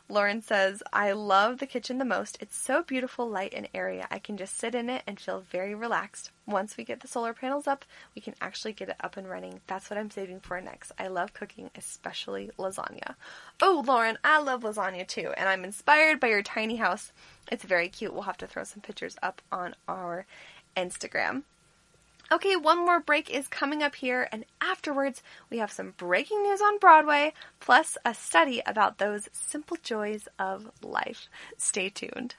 Lauren says, "I love the kitchen the most. It's so beautiful, light, and airy. I can just sit in it and feel very relaxed. Once we get the solar panels up, we can actually get it up and running. That's what I'm saving for next. I love cooking, especially lasagna." Oh, Lauren, I love lasagna too, and I'm inspired by your tiny house. It's very cute. We'll have to throw some pictures up on our Instagram. Okay, one more break is coming up here, and afterwards we have some breaking news on Broadway, plus a study about those simple joys of life. Stay tuned.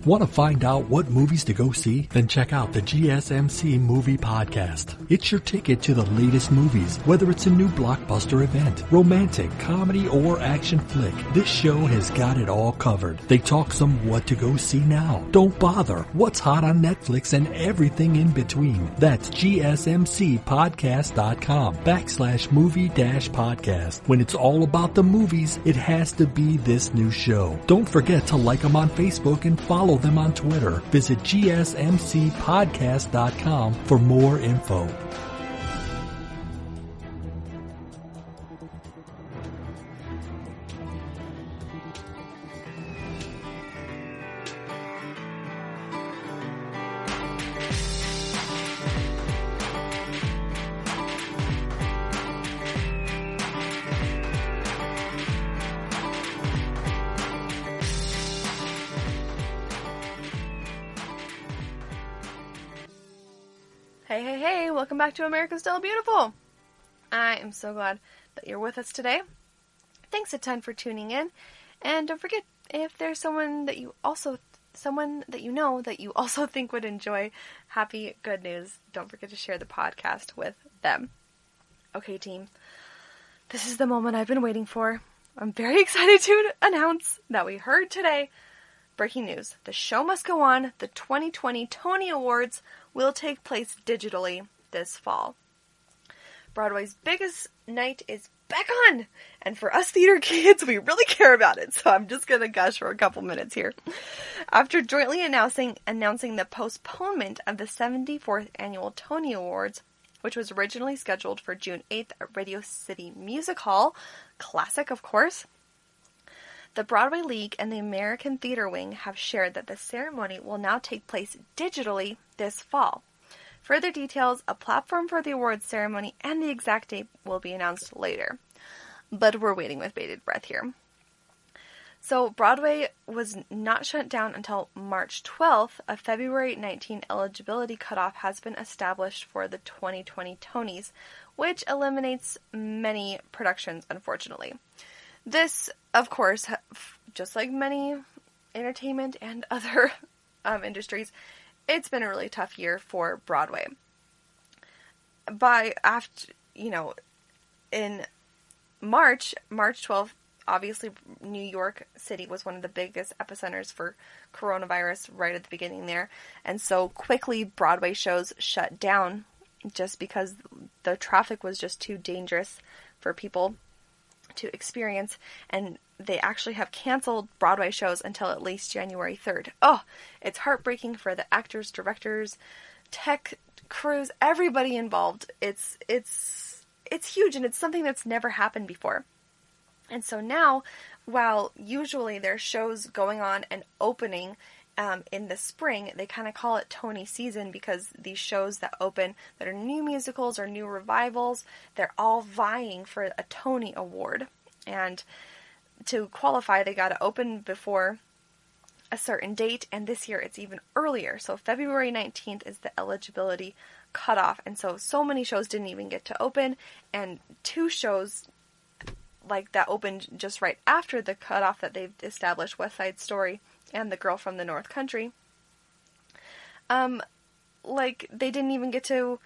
Want to find out what movies to go see? Then check out the GSMC Movie Podcast. It's your ticket to the latest movies, whether it's a new blockbuster event, romantic, comedy, or action flick. This show has got it all covered. They talk some what to go see now, don't bother, what's hot on Netflix, and everything in between. That's GSMCpodcast.com/movie-podcast. When it's all about the movies, it has to be this new show. Don't forget to like them on Facebook and follow them on Twitter. Visit GSMCpodcast.com for more info. Hey, welcome back to America's Still Beautiful. I am so glad that you're with us today. Thanks a ton for tuning in. And don't forget, if there's someone that you know that you also think would enjoy happy, good news, don't forget to share the podcast with them. Okay, team. This is the moment I've been waiting for. I'm very excited to announce that we heard today. Breaking news. The Show Must Go On. The 2020 Tony Awards will take place digitally this fall. Broadway's biggest night is back on! And for us theater kids, we really care about it, so I'm just gonna gush for a couple minutes here. After jointly announcing the postponement of the 74th Annual Tony Awards, which was originally scheduled for June 8th at Radio City Music Hall, classic of course, The Broadway League and the American Theater Wing have shared that the ceremony will now take place digitally this fall. Further details, a platform for the awards ceremony, and the exact date will be announced later. But we're waiting with bated breath here. So Broadway was not shut down until March 12th. A February 19 eligibility cutoff has been established for the 2020 Tonys, which eliminates many productions, unfortunately. This, of course, just like many entertainment and other industries, it's been a really tough year for Broadway. In March 12th, obviously New York City was one of the biggest epicenters for coronavirus right at the beginning there. And so quickly Broadway shows shut down just because the traffic was just too dangerous for people to experience, and they actually have canceled Broadway shows until at least January 3rd. Oh, it's heartbreaking for the actors, directors, tech crews, everybody involved. It's huge, and it's something that's never happened before. And so now, while usually there's shows going on and opening in the spring, they kind of call it Tony season because these shows that open that are new musicals or new revivals, they're all vying for a Tony Award. And to qualify, they got to open before a certain date, and this year it's even earlier. So February 19th is the eligibility cutoff, and so many shows didn't even get to open, and 2 shows like that opened just right after the cutoff that they've established, West Side Story and The Girl from the North Country. They didn't even get to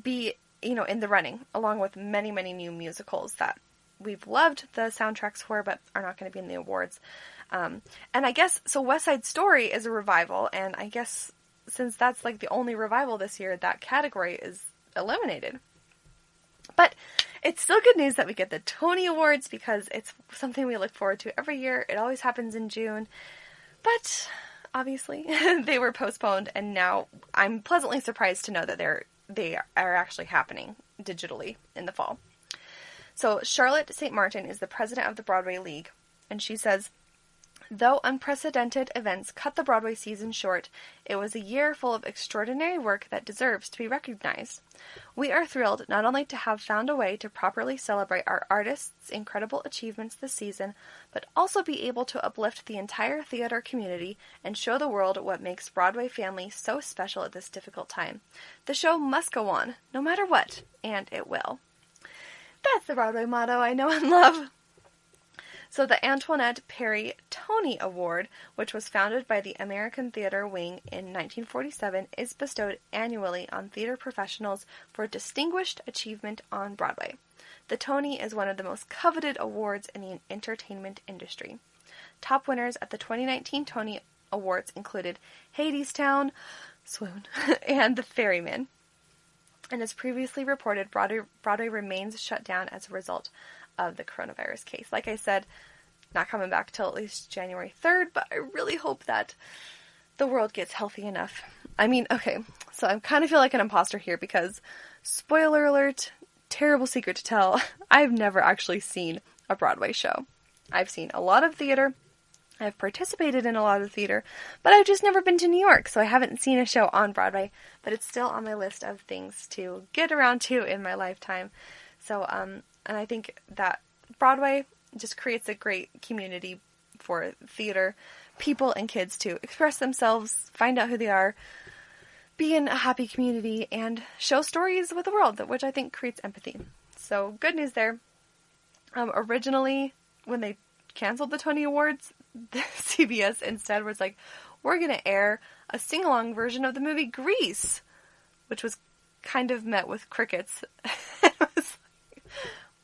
be, in the running, along with many, many new musicals that we've loved the soundtracks for, but are not going to be in the awards. And I guess, so West Side Story is a revival, and I guess since that's like the only revival this year, that category is eliminated. But it's still good news that we get the Tony Awards because it's something we look forward to every year. It always happens in June. But obviously they were postponed, and now I'm pleasantly surprised to know that they are actually happening digitally in the fall. So Charlotte St. Martin is the president of the Broadway League, and she says, "Though unprecedented events cut the Broadway season short, it was a year full of extraordinary work that deserves to be recognized. We are thrilled not only to have found a way to properly celebrate our artists' incredible achievements this season, but also be able to uplift the entire theater community and show the world what makes Broadway family so special at this difficult time. The show must go on, no matter what, and it will." That's the Broadway motto I know and love. So the Antoinette Perry Tony Award, which was founded by the American Theater Wing in 1947, is bestowed annually on theater professionals for distinguished achievement on Broadway. The Tony is one of the most coveted awards in the entertainment industry. Top winners at the 2019 Tony Awards included Hadestown, Swoon, and The Ferryman. And as previously reported, Broadway remains shut down as a result of the coronavirus case. Like I said, not coming back till at least January 3rd, but I really hope that the world gets healthy enough. I mean, okay, so I kind of feel like an imposter here because, spoiler alert, terrible secret to tell, I've never actually seen a Broadway show. I've seen a lot of theater, I've participated in a lot of theater, but I've just never been to New York, so I haven't seen a show on Broadway, but it's still on my list of things to get around to in my lifetime. So, and I think that Broadway just creates a great community for theater people and kids to express themselves, find out who they are, be in a happy community, and show stories with the world, which I think creates empathy. So, good news there. Originally, when they canceled the Tony Awards, CBS instead was like, we're going to air a sing-along version of the movie Grease, which was kind of met with crickets. It was like,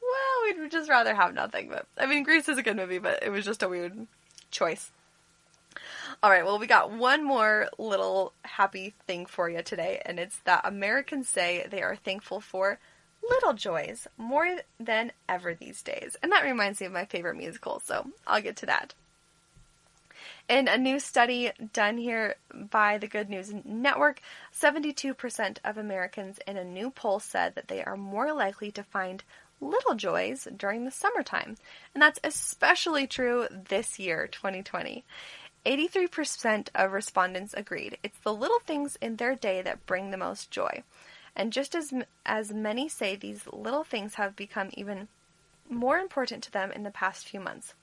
well, we'd just rather have nothing. But I mean, Grease is a good movie, but it was just a weird choice. All right, well, we got one more little happy thing for you today, and it's that Americans say they are thankful for little joys more than ever these days. And that reminds me of my favorite musical, so I'll get to that. In a new study done here by the Good News Network, 72% of Americans in a new poll said that they are more likely to find little joys during the summertime. And that's especially true this year, 2020. 83% of respondents agreed. It's the little things in their day that bring the most joy. And just as many say these little things have become even more important to them in the past few months.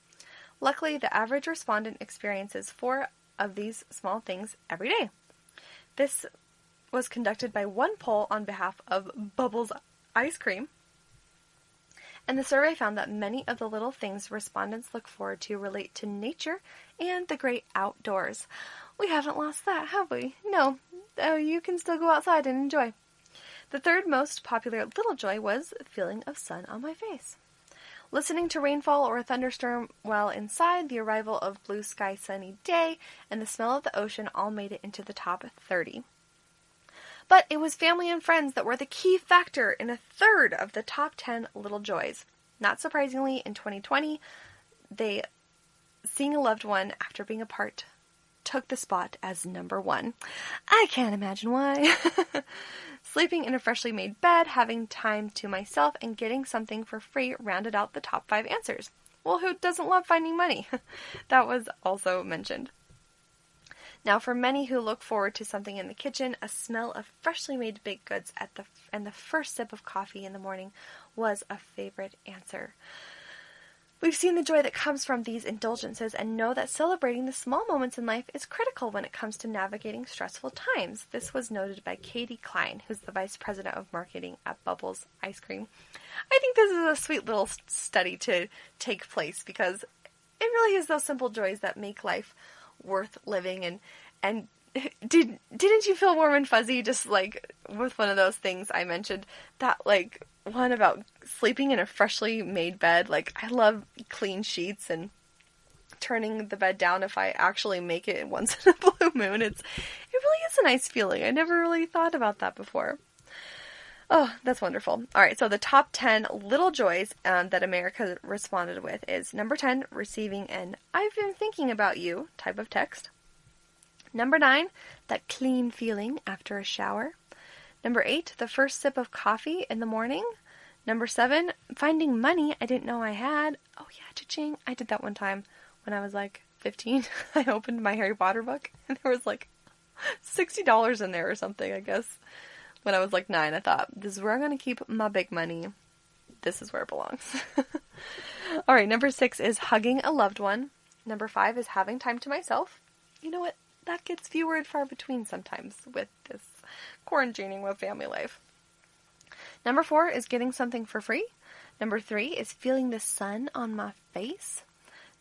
Luckily, the average respondent experiences 4 of these small things every day. This was conducted by one poll on behalf of Bubbles Ice Cream. And the survey found that many of the little things respondents look forward to relate to nature and the great outdoors. We haven't lost that, have we? No. Oh, you can still go outside and enjoy. The third most popular little joy was the feeling of sun on my face. Listening to rainfall or a thunderstorm while inside, the arrival of blue sky sunny day, and the smell of the ocean all made it into the top 30. But it was family and friends that were the key factor in a third of the top 10 little joys. Not surprisingly, in 2020, seeing a loved one after being apart took the spot as number 1. I can't imagine why. Sleeping in a freshly made bed, having time to myself, and getting something for free rounded out the top 5 answers. Well, who doesn't love finding money? That was also mentioned. Now, for many who look forward to something in the kitchen, a smell of freshly made baked goods and the first sip of coffee in the morning was a favorite answer. We've seen the joy that comes from these indulgences and know that celebrating the small moments in life is critical when it comes to navigating stressful times. This was noted by Katie Klein, who's the Vice President of Marketing at Bubbles Ice Cream. I think this is a sweet little study to take place because it really is those simple joys that make life worth living. And didn't you feel warm and fuzzy just like with one of those things I mentioned, that like one about sleeping in a freshly made bed? Like, I love clean sheets and turning the bed down if I actually make it once in a blue moon. It really is a nice feeling. I never really thought about that before. Oh, that's wonderful. All right, so the top 10 little joys that America responded with is number 10, receiving an "I've been thinking about you" type of text. Number 9, that clean feeling after a shower. Number 8, the first sip of coffee in the morning. Number 7, finding money I didn't know I had. Oh yeah, cha-ching. I did that one time when I was like 15. I opened my Harry Potter book and there was like $60 in there or something, I guess. When I was like 9, I thought, this is where I'm going to keep my big money. This is where it belongs. All right, number 6 is hugging a loved one. Number 5 is having time to myself. You know what? That gets fewer and far between sometimes with this quarantining with family life. Number 4 is getting something for free. Number 3 is feeling the sun on my face.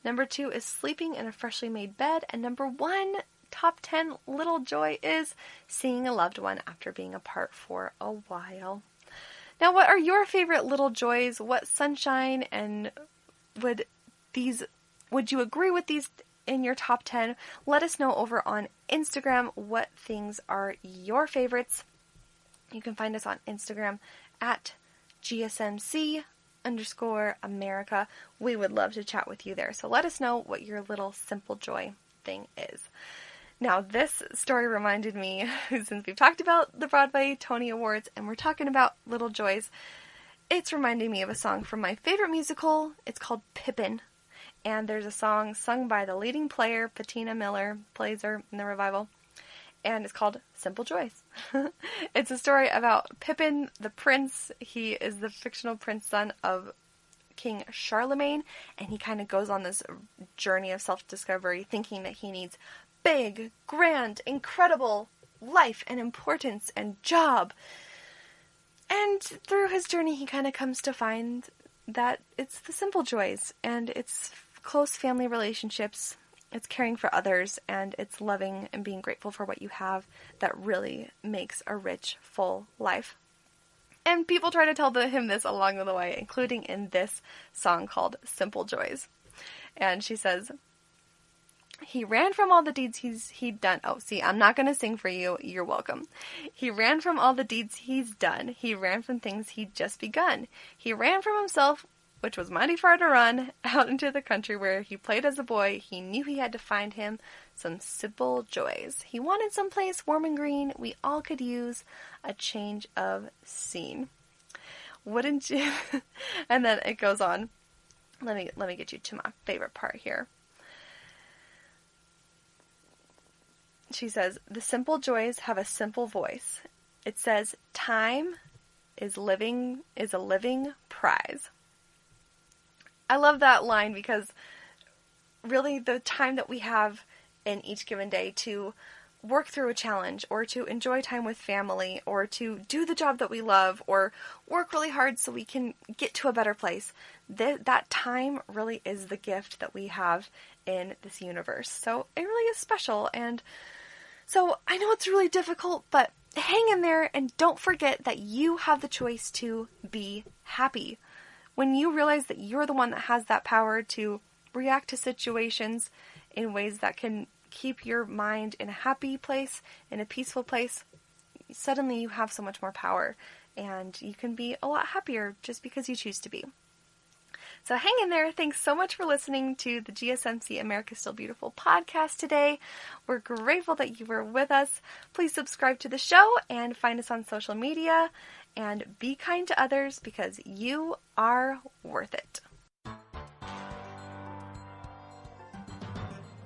Number 2 is sleeping in a freshly made bed. And number 1, top 10 little joy, is seeing a loved one after being apart for a while. Now, what are your favorite little joys? What sunshine, and would you agree with these in your top 10? Let us know over on Instagram what things are your favorites. You can find us on Instagram at GSMC_America. We would love to chat with you there. So let us know what your little simple joy thing is. Now, this story reminded me, since we've talked about the Broadway Tony Awards and we're talking about little joys, it's reminding me of a song from my favorite musical. It's called Pippin. And there's a song sung by the leading player, Patina Miller, plays her in the revival. And it's called Simple Joys. It's a story about Pippin, the prince. He is the fictional prince son of King Charlemagne. And he kind of goes on this journey of self-discovery, thinking that he needs big, grand, incredible life and importance and job. And through his journey, he kind of comes to find that it's the simple joys, and it's close family relationships, it's caring for others, and it's loving and being grateful for what you have that really makes a rich, full life. And people try to tell him this along the way, including in this song called Simple Joys. And she says, he ran from all the deeds he'd done. Oh, see, I'm not going to sing for you. You're welcome. He ran from all the deeds he's done. He ran from things he'd just begun. He ran from himself, which was mighty far to run, out into the country where he played as a boy. He knew he had to find him some simple joys. He wanted some place warm and green. We all could use a change of scene. wouldn't you? And then it goes on. Let me get you to my favorite part here. She says, the simple joys have a simple voice. It says, time is a living prize. I love that line because really the time that we have in each given day to work through a challenge or to enjoy time with family or to do the job that we love or work really hard so we can get to a better place, that time really is the gift that we have in this universe. So it really is special. And so I know it's really difficult, but hang in there and don't forget that you have the choice to be happy. When you realize that you're the one that has that power to react to situations in ways that can keep your mind in a happy place, in a peaceful place, suddenly you have so much more power and you can be a lot happier just because you choose to be. So hang in there. Thanks so much for listening to the GSMC America Still Beautiful podcast today. We're grateful that you were with us. Please subscribe to the show and find us on social media and be kind to others because you are worth it.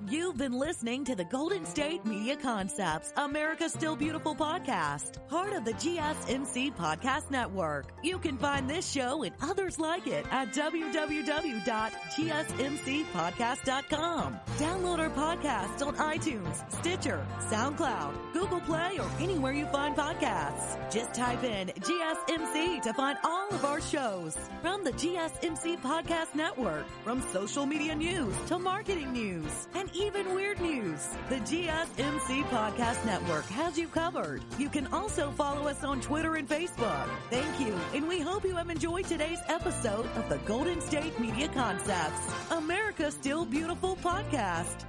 You've been listening to the Golden State Media Concepts, America's Still Beautiful podcast, part of the GSMC Podcast Network. You can find this show and others like it at www.gsmcpodcast.com. Download our podcasts on iTunes, Stitcher, SoundCloud, Google Play, or anywhere you find podcasts. Just type in GSMC to find all of our shows. From the GSMC Podcast Network, from social media news to marketing news, and even weird news, the GSMC Podcast Network has you covered. You can also follow us on Twitter and Facebook. Thank you, and we hope you have enjoyed today's episode of the Golden State Media Concepts, America's Still Beautiful podcast.